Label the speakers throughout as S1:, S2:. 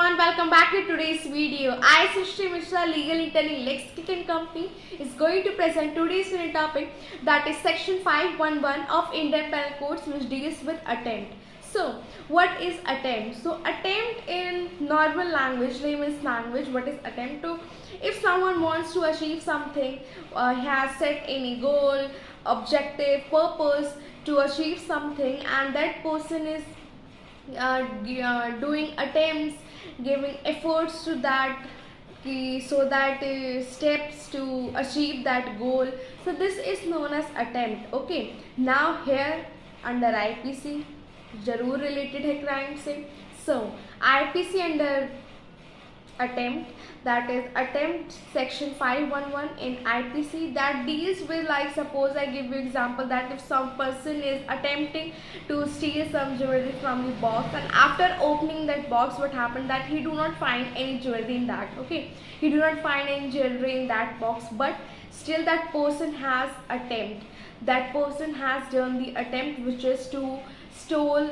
S1: everyone, welcome back to today's video. I, Srishti Mishra, Legal Intern in Lexicon Company, is going to present today's unit topic, that is Section 511 of Indian Penal Codes, which deals with attempt. So, what is attempt? So, attempt in normal language, layman's language, what is attempt to? If someone wants to achieve something, has set any goal, objective, purpose to achieve something, and that person is doing attempts, giving efforts to that, so that steps to achieve that goal. So this is known as attempt. Okay, now here under IPC जरूर related है crime से. So IPC under attempt, that is attempt section 511 in IPC, that deals with, like, suppose I give you example that if some person is attempting to steal some jewelry from the box, and after opening that box, what happened that he do not find any jewelry in that. Okay, he do not find any jewelry in that box, but still that person has attempt, that person has done the attempt, which is to stole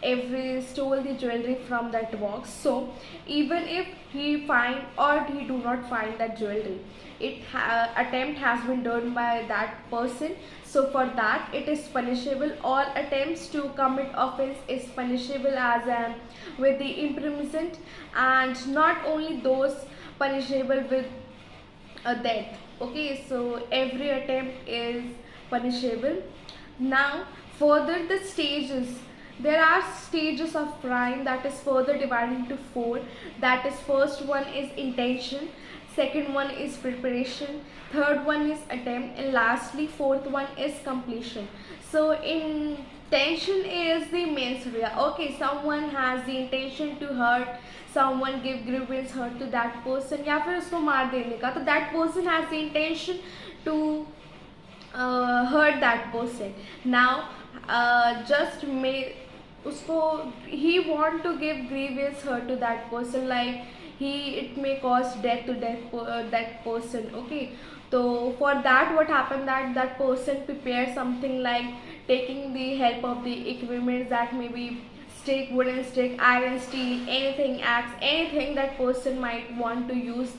S1: the jewelry from that box. So even if he find or he do not find that jewelry, attempt has been done by that person. So for that it is punishable. All attempts to commit offense is punishable as with the imprisonment, and not only those punishable with a death. Okay, so every attempt is punishable. Now further the stages, there are stages of crime that is further divided into four. That is, first one is intention, second one is preparation, third one is attempt, and lastly fourth one is completion. So intention is the mens rea. Okay, someone has the intention to hurt someone, give grievance hurt to that person, या फिर उसको मार देने का, तो that person has the intention to hurt that person. Now just may उसको he want to give grievous hurt to that person, like it may cause death to that person. Okay, so for that what happened that person prepares something like taking the help of the equipment, that may be stick, wooden stick, iron, steel, anything, axe, anything that person might want to use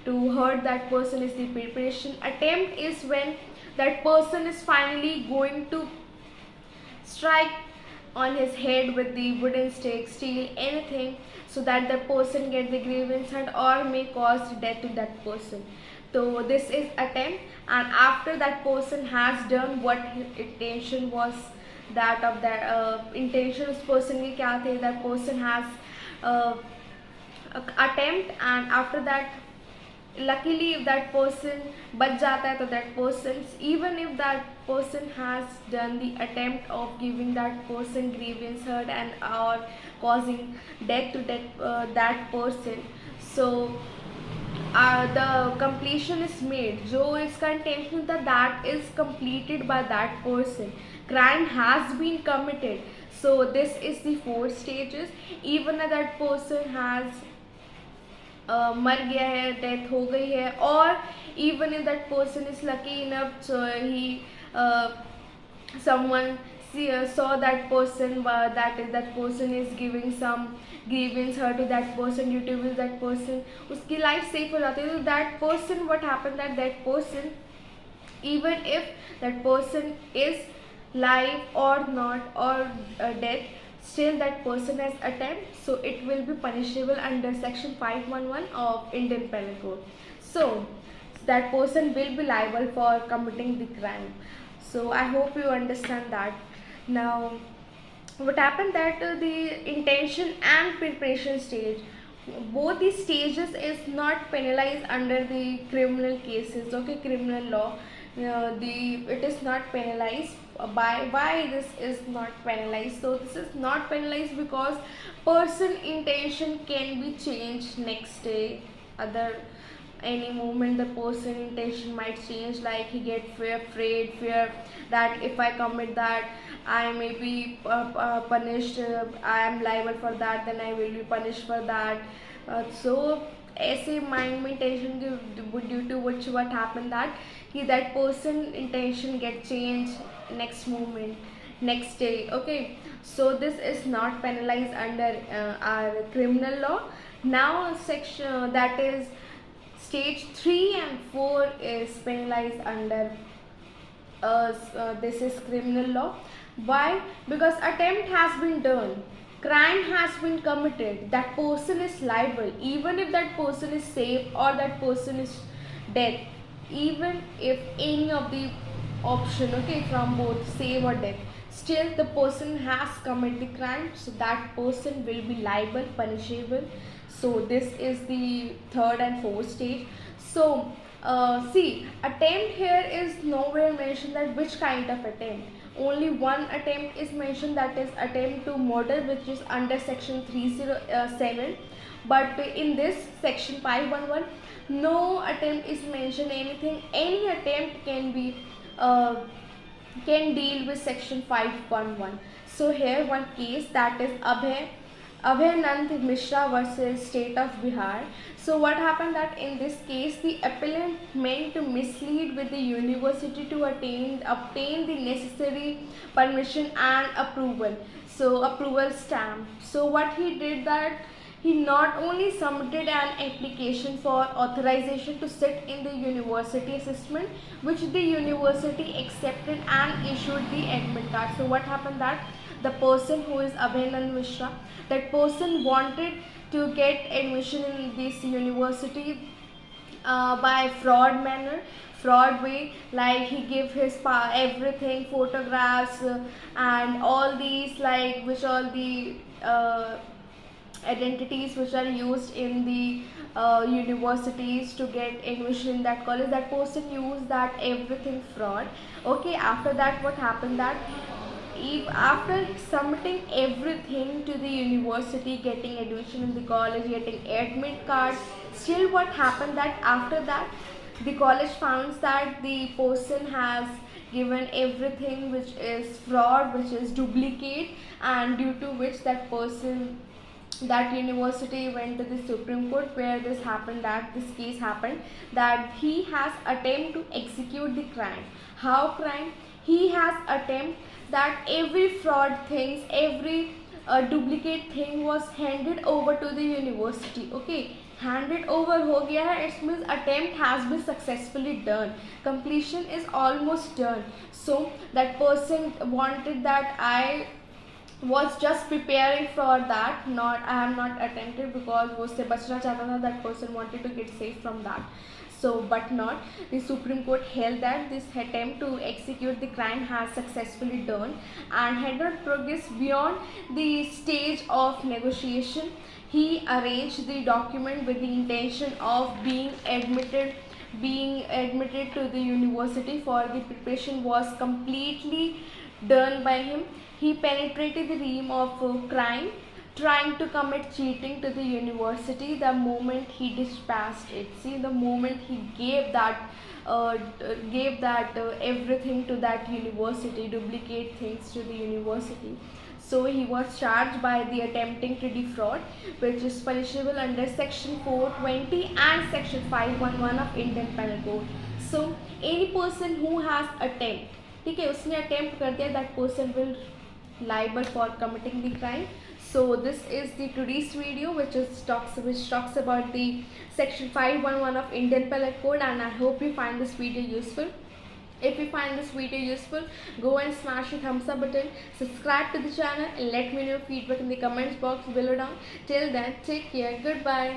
S1: to hurt that person is the preparation. Attempt is when that person is finally going to strike on his head with the wooden stick, steel, anything, so that the person get the grievance hurt or may cause death to that person. So this is attempt, and after that person has done what his intention was, that of that intention उस person की क्या थे, that person has attempt, and after that luckily if that person बच जाता है, तो that person, even if that person has done the attempt of giving that person grievance hurt and or causing death to that person, so the completion is made. जो इसका intention था, that is completed by that person. Crime has been committed. So this is the four stages. Even if that person has मर गया है, death हो गई है, और even if that person is lucky enough, so he someone saw that person, that person is giving some grievance hurt to that person, due to which that person उसकी life safe हो जाती है. तो that person, what happened that person, even if that person is live or not, or death, still that person has attempt, so it will be punishable under section 511 of Indian Penal Code. So that person will be liable for committing the crime. So I hope you understand that. Now what happened that the intention and preparation stage, both these stages is not penalized under the criminal cases. Okay, criminal law, it is not penalized. Why this is not penalized? So this is not penalized because person intention can be changed next day, other any moment the person intention might change, like he get fear that if I commit that I may be punished, I am liable for that, then I will be punished for that. So ऐसे mind में tension due to what happened that person intention get changed next moment, next day. Okay, so this is not penalized under our criminal law. Now section that is stage 3 and 4 is penalized under this is criminal law. Why? Because attempt has been done, crime has been committed, that person is liable even if that person is safe or that person is dead, even if any of the option, okay, from both save or death, still the person has committed the crime, so that person will be liable, punishable. So this is the third and fourth stage. So see, attempt here is nowhere mentioned that which kind of attempt. Only one attempt is mentioned, that is attempt to murder, which is under section 307. But in this section 511, no attempt is mentioned anything. Any attempt can be can deal with section 511. So here one case, that is Abhayanand Mishra versus State of Bihar. So what happened that in this case the appellant meant to mislead with the university to obtain the necessary permission and approval. So approval stamp. So what he did that he not only submitted an application for authorization to sit in the university assessment, which the university accepted and issued the admit card. So what happened that the person who is Abhayanand Mishra, that person wanted to get admission in this university by fraud manner, fraud way, like he give his everything, photographs and all these, like which all the identities which are used in the universities to get admission in that college, that person used that everything fraud. Okay, after that what happened that if after submitting everything to the university, getting admission in the college, getting admit card, still what happened that after that the college found that the person has given everything which is fraud, which is duplicate, and due to which that person, that university went to the Supreme Court, where this happened, that this case happened, that he has attempt to execute the crime. How crime? He has attempt that every fraud things, every duplicate thing was handed over to the university. Okay, handed over हो गया है, it means attempt has been successfully done, completion is almost done. So that person wanted that I was just preparing for that, not I am not attempted, because वो उससे बचना चाहता था, that person wanted to get safe from that. So but not, the Supreme Court held that this attempt to execute the crime has successfully done and had not progressed beyond the stage of negotiation. He arranged the document with the intention of being admitted to the university, for the preparation was completely done by him. He penetrated the realm of crime, trying to commit cheating to the university the moment he dispatched it. See, the moment he gave that everything to that university, duplicate things to the university. So he was charged by the attempting to defraud, which is punishable under section 420 and section 511 of Indian Penal Code. So any person who has attempt, ठीक है, उसने attempt कर दिया, that person will liable for committing the crime. So this is the today's video, which talks about the section 511 of Indian Penal Code, and I hope you find this video useful. If you find this video useful, go and smash the thumbs up button, subscribe to the channel, and let me know your feedback in the comments box below down. Till then, take care, goodbye.